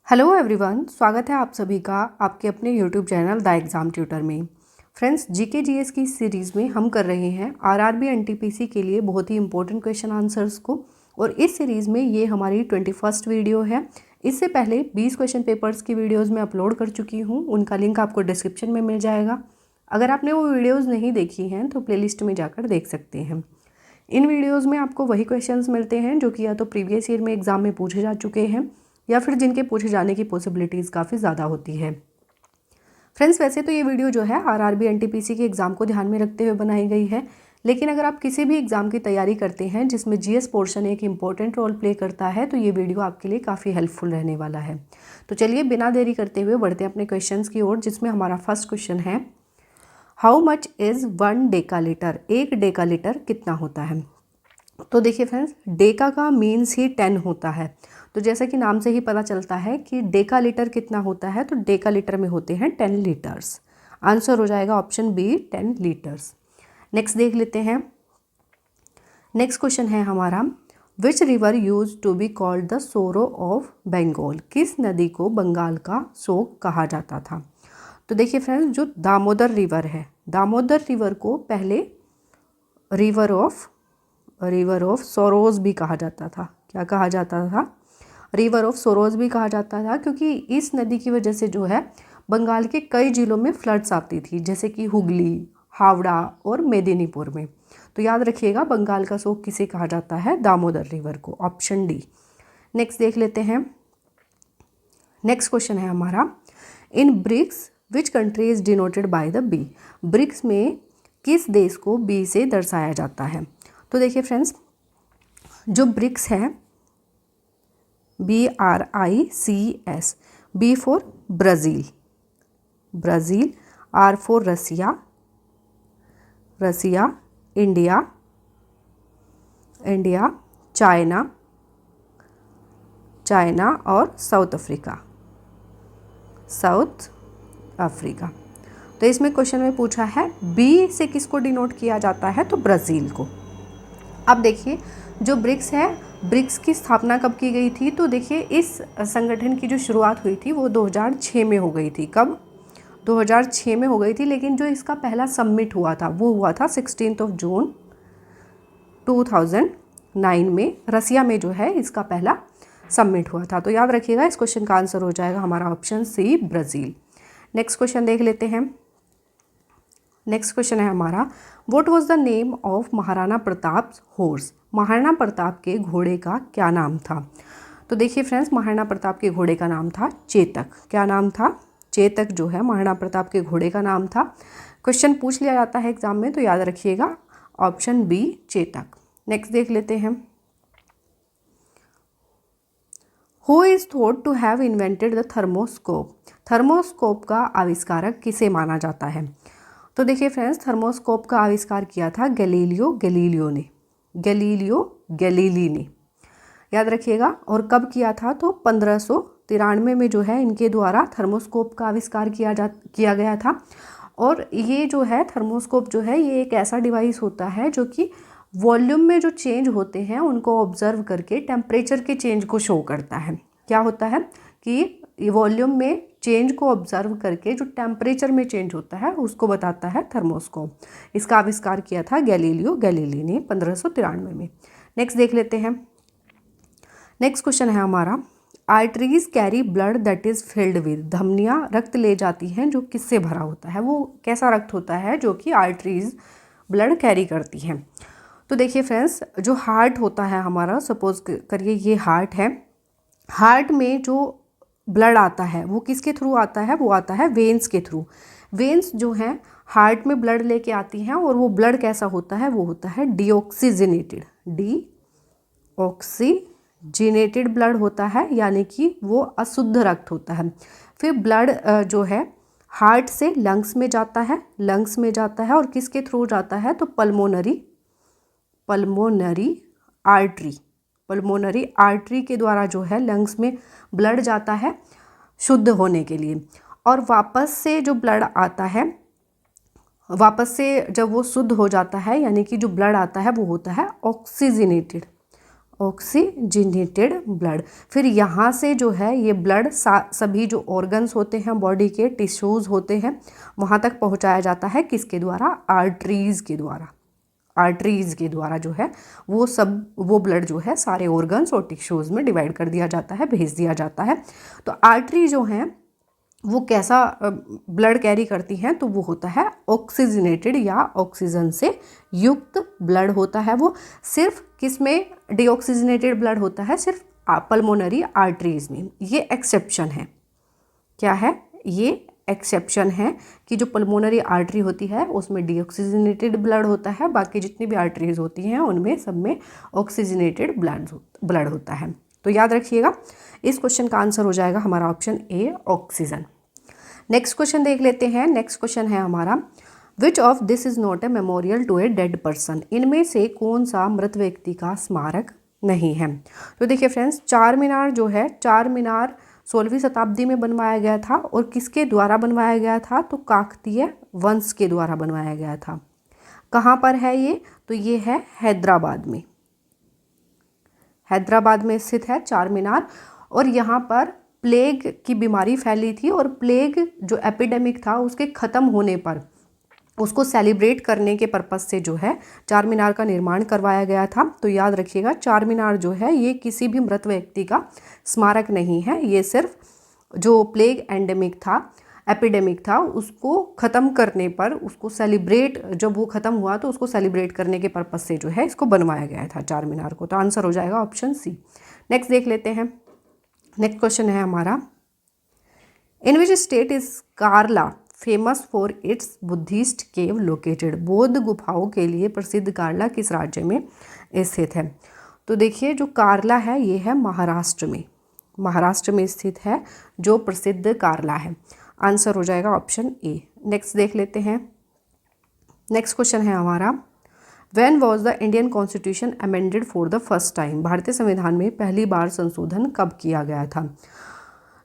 Hello everyone, स्वागत है आप सभी का आपके अपने YouTube channel the exam tutor में। फ्रेंड्स, जीके जीएस की सीरीज़ में हम कर रहे हैं आरआरबी एनटीपीसी के लिए बहुत ही इंपॉर्टेंट क्वेश्चन आंसर्स को। और इस सीरीज़ में ये हमारी 21st वीडियो है। इससे पहले 20 क्वेश्चन पेपर्स की वीडियोज़ मैं अपलोड कर चुकी हूँ, उनका लिंक आपको डिस्क्रिप्शन में मिल जाएगा। अगर आपने वो वीडियोज़ नहीं देखी हैं तो प्लेलिस्ट में जाकर देख सकते हैं। इन वीडियोज़ में आपको वही क्वेश्चंस मिलते हैं जो कि या तो प्रीवियस ईयर में एग्ज़ाम में पूछे जा चुके हैं या फिर जिनके पूछे जाने की पॉसिबिलिटीज़ काफ़ी ज़्यादा होती है। फ्रेंड्स, वैसे तो ये वीडियो जो है आरआरबी एनटीपीसी के एग्ज़ाम को ध्यान में रखते हुए बनाई गई है, लेकिन अगर आप किसी भी एग्ज़ाम की तैयारी करते हैं जिसमें जीएस पोर्शन एक इंपॉर्टेंट रोल प्ले करता है तो ये वीडियो आपके लिए काफ़ी हेल्पफुल रहने वाला है। तो चलिए बिना देरी करते हुए बढ़ते हैं अपने क्वेश्चन की ओर, जिसमें हमारा फर्स्ट क्वेश्चन है, हाउ मच इज़ 1 डेकालीटर? 1 डेकालीटर कितना होता है? तो देखिए फ्रेंड्स, डेका का मीन्स ही 10 होता है। तो जैसा कि नाम से ही पता चलता है कि डेका लीटर कितना होता है, तो डेका लीटर में होते हैं 10 लीटर्स। आंसर हो जाएगा ऑप्शन बी, 10 लीटर्स। नेक्स्ट देख लेते हैं। नेक्स्ट क्वेश्चन है हमारा, which river use to be called the sorrow of Bengal? किस नदी को बंगाल का शोक कहा जाता था? तो देखिए फ्रेंड्स, जो दामोदर रिवर है, दामोदर रिवर को पहले रिवर ऑफ सोरोज भी कहा जाता था। क्या कहा जाता था? रिवर ऑफ सोरोज भी कहा जाता था, क्योंकि इस नदी की वजह से जो है बंगाल के कई जिलों में फ्लड्स आती थी, जैसे कि हुगली, हावड़ा और मेदिनीपुर में। तो याद रखिएगा, बंगाल का शोक किसे कहा जाता है? दामोदर रिवर को। Option D. नेक्स्ट देख लेते हैं। नेक्स्ट क्वेश्चन है हमारा, in BRICS which country is denoted by the B? BRICS में किस देश को बी से दर्शाया जाता है? तो देखिए फ्रेंड्स, जो ब्रिक्स है, BRICS, B for Brazil, R for Russia, India, China और साउथ अफ्रीका। तो इसमें क्वेश्चन में पूछा है बी से किसको डिनोट किया जाता है? तो ब्राज़ील को। अब देखिए, जो ब्रिक्स है, ब्रिक्स की स्थापना कब की गई थी? तो देखिए, इस संगठन की जो शुरुआत हुई थी वो 2006 में हो गई थी। कब? 2006 में हो गई थी, लेकिन जो इसका पहला समिट हुआ था वो हुआ था 16 जून 2009 में। रसिया में जो है इसका पहला समिट हुआ था। तो याद रखिएगा, इस क्वेश्चन का आंसर हो जाएगा हमारा option C, Brazil. Next question देख लेते हैं। नेक्स्ट क्वेश्चन है हमारा, what was the name of Maharana Pratap horse? Maharana Pratap के घोड़े का क्या नाम था? तो देखिए फ्रेंड्स, महाराणा प्रताप के घोड़े का नाम था चेतक। क्या नाम था? चेतक जो है महाराणा प्रताप के घोड़े का नाम था। क्वेश्चन पूछ लिया जाता है एग्जाम में, तो याद रखिएगा ऑप्शन बी, चेतक। नेक्स्ट देख लेते हैं। Who is thought to have invented the thermoscope? Thermoscope का आविष्कारक किसे माना जाता है? तो देखिए फ्रेंड्स, थर्मोस्कोप का आविष्कार किया था गैलीलियो गैलीली ने। याद रखिएगा। और कब किया था? तो 1593 में जो है इनके द्वारा थर्मोस्कोप का आविष्कार किया गया था। और ये जो है थर्मोस्कोप जो है, ये एक ऐसा डिवाइस होता है जो कि वॉल्यूम में जो चेंज होते हैं उनको ऑब्जर्व करके टेम्परेचर के चेंज को शो करता है। क्या होता है कि वॉल्यूम में चेंज को ऑब्जर्व करके जो टेम्परेचर में चेंज होता है उसको बताता है थर्मोस्कोप। इसका आविष्कार किया था गैलीलियो गैलीली ने 1593 में। नेक्स्ट देख लेते हैं। नेक्स्ट क्वेश्चन है हमारा, arteries carry blood that is filled with? धमनियाँ रक्त ले जाती हैं जो किससे भरा होता है? वो कैसा रक्त होता है जो कि आर्टरीज ब्लड कैरी करती हैं? तो देखिए फ्रेंड्स, जो हार्ट होता है हमारा, सपोज करिए ये हार्ट है, हार्ट में जो ब्लड आता है वो किसके थ्रू आता है? वो आता है वेन्स के थ्रू। वेन्स जो हैं हार्ट में ब्लड लेके आती हैं, और वो ब्लड कैसा होता है? वो होता है डीऑक्सीजनेटेड ब्लड होता है, यानी कि वो अशुद्ध रक्त होता है। फिर ब्लड जो है हार्ट से लंग्स में जाता है, और किसके थ्रू जाता है? तो पल्मोनरी आर्टरी के द्वारा जो है लंग्स में ब्लड जाता है शुद्ध होने के लिए। और वापस से जो ब्लड आता है, वापस से जब वो शुद्ध हो जाता है, यानी कि जो ब्लड आता है वो होता है ऑक्सीजनेटेड, ऑक्सीजनेटेड ब्लड। फिर यहाँ से जो है ये ब्लड सभी जो ऑर्गन्स होते हैं बॉडी के, टिश्यूज़ होते हैं, वहाँ तक पहुँचाया जाता है किसके द्वारा? आर्टरीज़ के द्वारा। आर्टरीज़ के द्वारा जो है वो ब्लड जो है सारे ऑर्गन्स और टिश्यूज़ में डिवाइड कर दिया जाता है, भेज दिया जाता है। तो आर्टरी जो हैं वो कैसा ब्लड कैरी करती हैं? तो वो होता है ऑक्सीजनेटेड या ऑक्सीजन से युक्त ब्लड होता है। वो सिर्फ किस में डीऑक्सीजनेटेड ब्लड होता है? सिर्फ पल्मोनरी आर्टरीज में। ये एक्सेप्शन है। क्या है? ये एक्सेप्शन है कि जो पल्मोनरी आर्टरी होती है उसमें डीऑक्सीजनेटेड ब्लड होता है, बाकी जितनी भी आर्टरीज होती हैं उनमें सब में ऑक्सीजनेटेड ब्लड होता है। तो याद रखिएगा, इस क्वेश्चन का आंसर हो जाएगा हमारा option A, oxygen. Next question देख लेते हैं। नेक्स्ट क्वेश्चन है हमारा, which of this is not a memorial to a dead person? इनमें से कौन सा मृत व्यक्ति का स्मारक नहीं है? तो देखिए फ्रेंड्स, चार मीनार जो है, चार मीनार 16वीं शताब्दी में बनवाया गया था। और किसके द्वारा बनवाया गया था? तो काकतीय वंश के द्वारा बनवाया गया था। कहाँ पर है ये? तो ये है हैदराबाद में। हैदराबाद में स्थित है चार मीनार। और यहाँ पर प्लेग की बीमारी फैली थी और प्लेग जो एपिडेमिक था उसके ख़त्म होने पर उसको सेलिब्रेट करने के पर्पज़ से जो है चार मीनार का निर्माण करवाया गया था। तो याद रखिएगा, चार मीनार जो है ये किसी भी मृत व्यक्ति का स्मारक नहीं है। ये सिर्फ जो प्लेग एपिडेमिक था उसको ख़त्म करने पर, उसको सेलिब्रेट, जब वो ख़त्म हुआ तो उसको सेलिब्रेट करने के पर्पज़ से जो है इसको बनवाया गया था चार मीनार को। तो आंसर हो जाएगा ऑप्शन सी। नेक्स्ट देख लेते हैं। नेक्स्ट क्वेश्चन है हमारा, in which state is Karla famous for its Buddhist cave located? बौद्ध गुफाओं के लिए प्रसिद्ध कार्ला किस राज्य में स्थित है? तो देखिए, जो कार्ला है ये है महाराष्ट्र में। महाराष्ट्र में स्थित है जो प्रसिद्ध कार्ला है। आंसर हो जाएगा ऑप्शन ए। नेक्स्ट देख लेते हैं। नेक्स्ट क्वेश्चन है हमारा, when was the Indian constitution amended for the first time? भारतीय संविधान में पहली बार संशोधन कब किया गया था?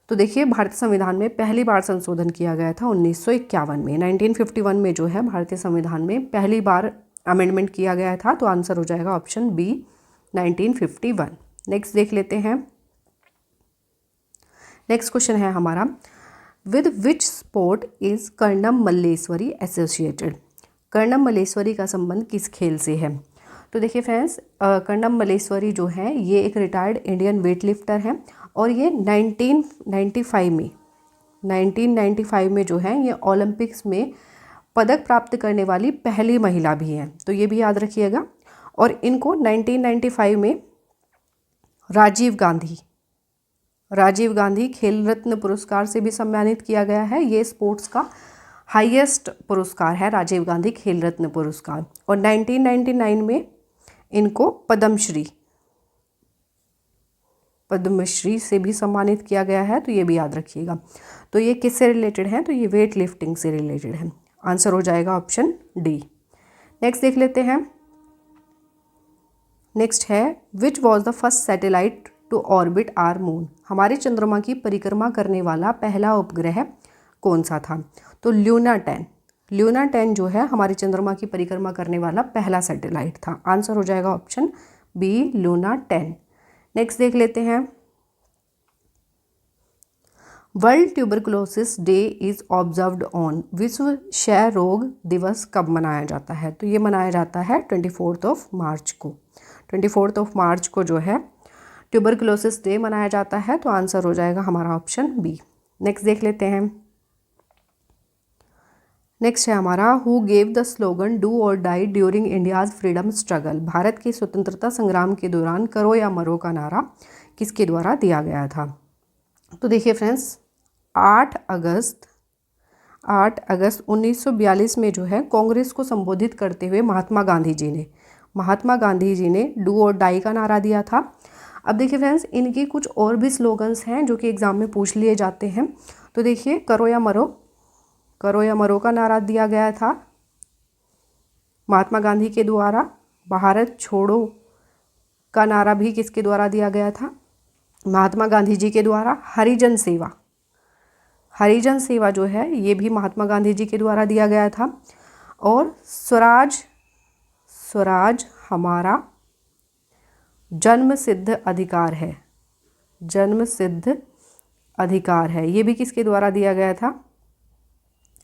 तो देखिए, भारतीय संविधान में पहली बार संशोधन किया गया था 1951 में। 1951 में जो है भारतीय संविधान में पहली बार अमेंडमेंट किया गया था। तो आंसर हो जाएगा ऑप्शन बी, 1951। नेक्स्ट देख लेते हैं। नेक्स्ट क्वेश्चन है हमारा, with which sport is Karnam Malleswari associated? Karnam Malleswari का संबंध किस खेल से है? तो देखिए फ्रेंड्स, कर्णम मल्लेश्वरी जो है ये एक रिटायर्ड इंडियन वेट लिफ्टर हैं और ये 1995 में जो है ये ओलंपिक्स में पदक प्राप्त करने वाली पहली महिला भी हैं। तो ये भी याद रखिएगा। और इनको 1995 में राजीव गांधी खेल रत्न पुरस्कार से भी सम्मानित किया गया है। ये स्पोर्ट्स का हाईएस्ट पुरस्कार है, राजीव गांधी खेल रत्न पुरस्कार। और 1999 में इनको पद्मश्री से भी सम्मानित किया गया है। तो ये भी याद रखिएगा। तो ये किससे रिलेटेड है? तो ये वेट लिफ्टिंग से रिलेटेड है। आंसर हो जाएगा ऑप्शन डी। नेक्स्ट देख लेते हैं। नेक्स्ट है, which was the first satellite to orbit our moon? हमारे चंद्रमा की परिक्रमा करने वाला पहला उपग्रह कौन सा था? तो ल्यूना 10 जो है हमारे चंद्रमा की परिक्रमा करने वाला पहला सैटेलाइट था। आंसर हो जाएगा ऑप्शन बी, ल्यूना 10। नेक्स्ट देख लेते हैं। World tuberculosis day is observed on? विश्व क्षय रोग दिवस कब मनाया जाता है? तो ये मनाया जाता है 24 मार्च को। 24 मार्च को जो है ट्यूबरकुलोसिस डे मनाया जाता है। तो आंसर हो जाएगा हमारा ऑप्शन बी। नेक्स्ट देख लेते हैं। नेक्स्ट है हमारा, who gave the slogan do or die during India's freedom struggle? भारत के स्वतंत्रता संग्राम के दौरान करो या मरो का नारा किसके द्वारा दिया गया था? तो देखिए फ्रेंड्स, 8 अगस्त 1942 में जो है कांग्रेस को संबोधित करते हुए महात्मा गांधी जी ने डू और डाई का नारा दिया था। अब देखिए फ्रेंड्स, इनकी कुछ और भी स्लोगन्स हैं जो कि एग्ज़ाम में पूछ लिए जाते हैं। तो देखिए, करो या मरो का नारा दिया गया था महात्मा गांधी के द्वारा। भारत छोड़ो का नारा भी किसके द्वारा दिया गया था? महात्मा गांधी जी के द्वारा। हरिजन सेवा जो है ये भी महात्मा गांधी जी के द्वारा दिया गया था। और स्वराज हमारा जन्म सिद्ध अधिकार है, जन्म सिद्ध अधिकार है, ये भी किसके द्वारा दिया गया था?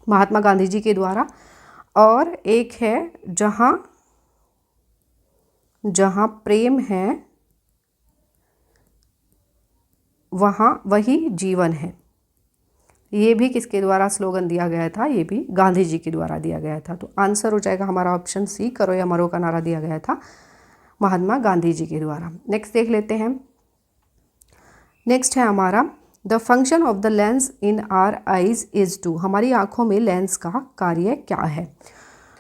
महात्मा गांधी जी के द्वारा। और एक है जहाँ जहाँ प्रेम है वहाँ वही जीवन है, ये भी किसके द्वारा स्लोगन दिया गया था? ये भी गांधी जी के द्वारा दिया गया था। तो आंसर हो जाएगा हमारा ऑप्शन सी, करो या मरो का नारा दिया गया था महात्मा गांधी जी के द्वारा। नेक्स्ट देख लेते हैं। नेक्स्ट है हमारा the function of the lens in our eyes is to, हमारी आँखों में लेंस का कार्य क्या है?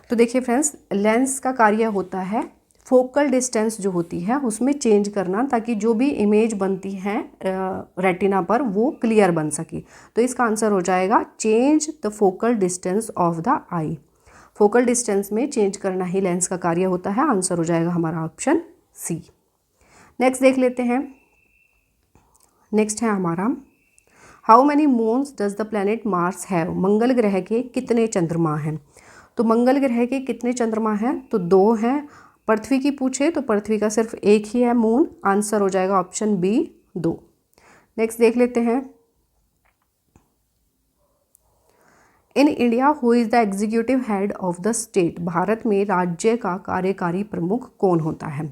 तो देखिए फ्रेंड्स, लेंस का कार्य होता है फोकल डिस्टेंस जो होती है उसमें चेंज करना, ताकि जो भी इमेज बनती है रेटिना पर वो क्लियर बन सके। तो इसका आंसर हो जाएगा change the focal distance of the I. Focal distance में चेंज करना ही लेंस का कार्य होता है। आंसर हो जाएगा हमारा ऑप्शन सी। नेक्स्ट देख लेते हैं। नेक्स्ट है हमारा how many moons does the planet Mars have, मंगल ग्रह के कितने चंद्रमा हैं? तो मंगल ग्रह के कितने चंद्रमा हैं? तो 2 हैं। पृथ्वी की पूछे तो पृथ्वी का सिर्फ एक ही है मून। आंसर हो जाएगा ऑप्शन बी 2। नेक्स्ट देख लेते हैं। In India who is the executive head of the state, Bharat में राज्य का कार्यकारी प्रमुख कौन होता है?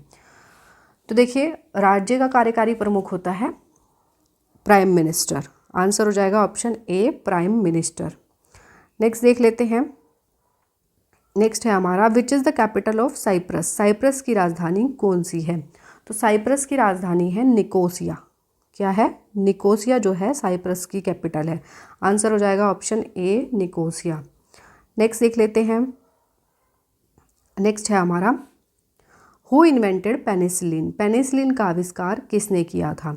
तो देखिए, राज्य का कार्यकारी प्रमुख होता है प्राइम मिनिस्टर। आंसर हो जाएगा option A prime minister. Next देख लेते हैं। नेक्स्ट है हमारा which is the capital of Cyprus, Cyprus की राजधानी कौन सी है? तो साइप्रस की राजधानी है निकोसिया। क्या है? निकोसिया जो है साइप्रस की कैपिटल है। आंसर हो जाएगा ऑप्शन ए निकोसिया। नेक्स्ट देख लेते हैं। नेक्स्ट है हमारा हु इन्वेंटेड पेनिसिलिन, पेनिसिलिन का आविष्कार किसने किया था?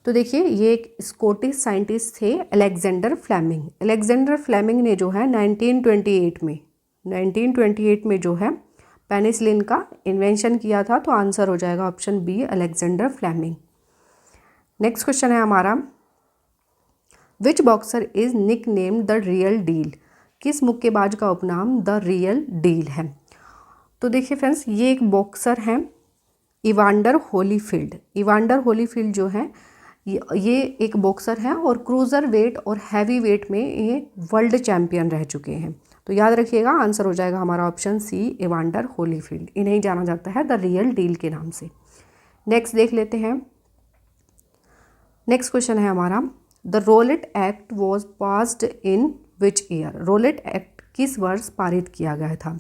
तो देखिए, ये एक स्कॉटिश साइंटिस्ट थे अलेक्जेंडर फ्लेमिंग। अलेक्जेंडर फ्लेमिंग ने जो है 1928 में जो है पेनिसिलिन का इन्वेंशन किया था। तो आंसर हो जाएगा option B Alexander Fleming. Next question है हमारा which boxer is nicknamed the real deal, किस मुक्केबाज का उपनाम द रियल डील है? तो देखिए फ्रेंड्स, ये एक बॉक्सर हैं इवांडर होलीफील्ड। इवांडर होलीफील्ड जो है ये एक बॉक्सर हैं और क्रूज़र वेट और हैवी वेट में ये वर्ल्ड चैम्पियन रह चुके हैं। तो याद रखिएगा, आंसर हो जाएगा हमारा ऑप्शन सी इवांडर होलीफील्ड। इन्हें जाना जाता है द रियल डील के नाम से। नेक्स्ट देख लेते हैं। नेक्स्ट क्वेश्चन है हमारा the Rowlatt Act was passed in which year, Rowlatt Act किस वर्ष पारित किया गया था?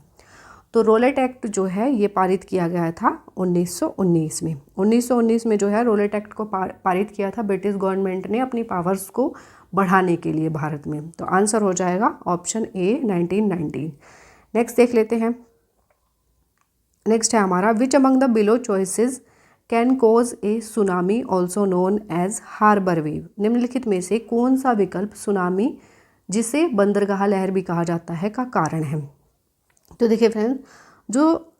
तो रोलेट एक्ट जो है ये पारित किया गया था 1919 में। 1919 में जो है रोलेट एक्ट को पारित किया था ब्रिटिश गवर्नमेंट ने अपनी पावर्स को बढ़ाने के लिए भारत में। तो आंसर हो जाएगा ऑप्शन ए 1919। नेक्स्ट देख लेते हैं। नेक्स्ट है हमारा which among the below choices can cause a tsunami also known as harbour wave, निम्नलिखित में से कौन सा विकल्प सुनामी जिसे बंदरगाह लहर भी कहा जाता है का कारण है? तो देखिए फ्रेंड्स, जो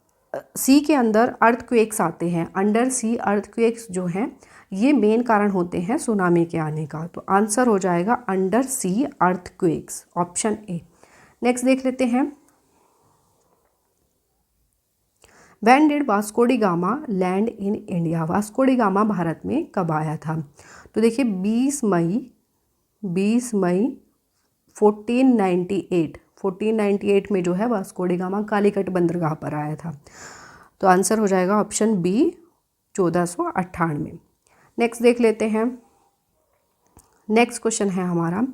सी के अंदर अर्थक्वेक्स आते हैं, अंडर सी अर्थक्वेक्स जो हैं ये मेन कारण होते हैं सुनामी के आने का। तो आंसर हो जाएगा under sea earthquakes, option A. Next देख लेते हैं। When did Vasco da Gama land in India, Vasco da Gama भारत में कब आया था? तो देखिए 20 मई 1498 में जो है वास्को डी गामा कालीकट बंदरगाह पर आया था। तो आंसर हो जाएगा ऑप्शन बी 1498। नेक्स्ट देख लेते हैं। नेक्स्ट क्वेश्चन है हमारा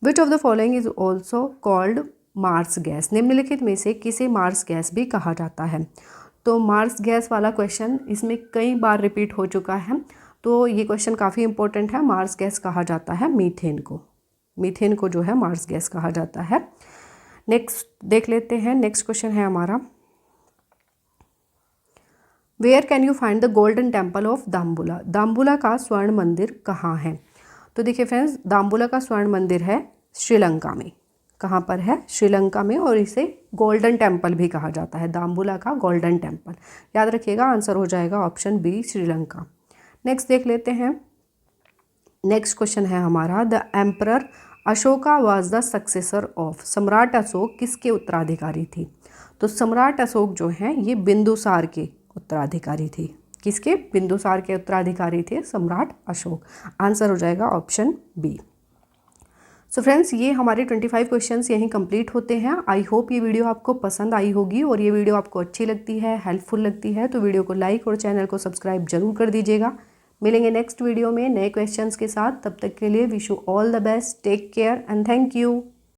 which of the following is also called marsh gas, निम्नलिखित में से किसे मार्स गैस भी कहा जाता है? तो मार्स गैस वाला क्वेश्चन इसमें कई बार रिपीट हो चुका है, तो ये क्वेश्चन काफ़ी इंपॉर्टेंट है। मार्स गैस कहा जाता है मीथेन को, मीथेन को जो है मार्स गैस कहा जाता है। नेक्स्ट देख लेते हैं। नेक्स्ट क्वेश्चन है हमारा where can you find the Golden Temple of Dambulla, Dambulla का स्वर्ण मंदिर कहाँ है? तो देखिए फ्रेंड्स, दाम्बुला का स्वर्ण मंदिर है श्रीलंका में। कहाँ पर है? श्रीलंका में, और इसे गोल्डन टेम्पल भी कहा जाता है, दाम्बुला का गोल्डन टेम्पल। याद रखिएगा, आंसर हो जाएगा ऑप्शन बी श्रीलंका। नेक्स्ट देख लेते हैं। नेक्स्ट क्वेश्चन है हमारा the emperor Ashoka was the successor of, सम्राट अशोक किसके उत्तराधिकारी थी? तो सम्राट अशोक जो हैं ये बिंदुसार के उत्तराधिकारी थे। किसके? बिंदुसार के उत्तराधिकारी थे सम्राट अशोक। आंसर हो जाएगा ऑप्शन बी। सो फ्रेंड्स, ये हमारे 25 क्वेश्चंस यहीं कंप्लीट होते हैं। आई होप ये वीडियो आपको पसंद आई होगी, और ये वीडियो आपको अच्छी लगती है, हेल्पफुल लगती है तो वीडियो को लाइक और चैनल को सब्सक्राइब जरूर कर दीजिएगा। मिलेंगे नेक्स्ट वीडियो में नए क्वेश्चंस के साथ। तब तक के लिए wish you all the best, take care and thank you.